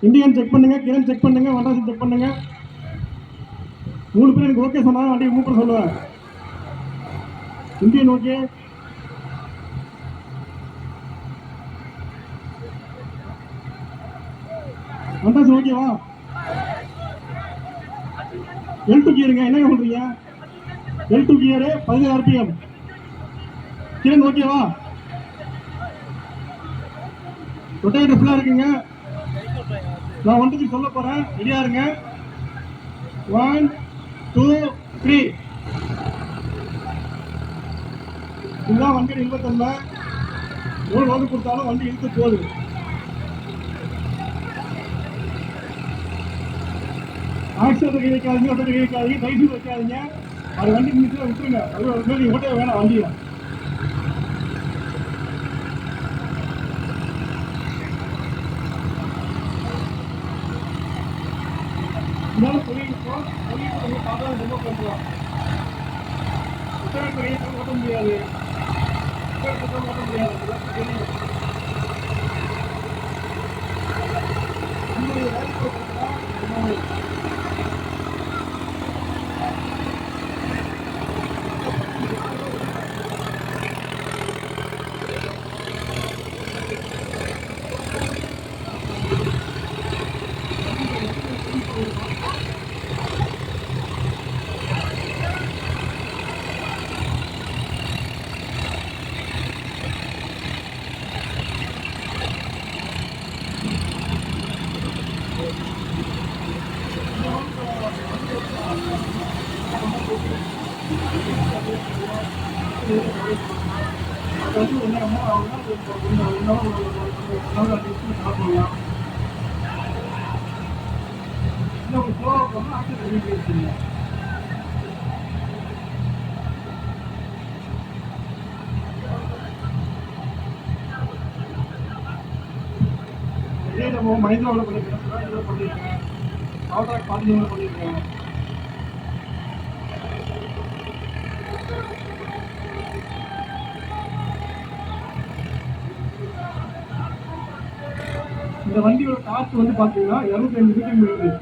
Indian check பண்ணுங்க, Kiran check பண்ணுங்க, வண்டாசி check பண்ணுங்க. 3 பேர் எனக்கு ஓகே சொன்னாங்க, வண்டியை மூவ் பண்ண சொல்லுவேன். இந்தியன் ஓகே, வண்டாசி ஓகேவா? L2 கியருங்க, என்ன சொல்றீங்க? L2 gear 17 RPM. கிரண் ஓகேவா? ரொட்டேட்டர் ஃபுல்லா இருக்குங்க. நான் வண்டிக்கு சொல்ல போறேன், ரெடியா இருங்க. 1 2 3. இதுதான் வண்டியோட இழுத்தன்மை. எவ்வளவு லோடு கொடுத்தாலும் வண்டி இழுத்து போகுது. ஆக்சிடென்ட் கை வைக்காதீங்க, ஒட்டை கை வைக்காதீங்க, டைசூர் வைக்காதீங்க. அது வண்டி நிமிஷம் விட்டுருங்க. அது நீங்க ஓட்ட வேணாம் வண்டியை. இருந்தாலும் தொழில்நுட்பம் பார்த்தா ரொம்ப பண்ணுவோம். உத்தரவு ஓட்ட முடியாது, ஓட்ட முடியாது. மனிதர்கள் பண்ணிருக்கேன், ஆட்டோக் பாதிகள் பண்ணிருக்கேன். இந்த வண்டியோட காஸ்ட் வந்து பாத்தீங்கன்னா 205 மீட்டர்.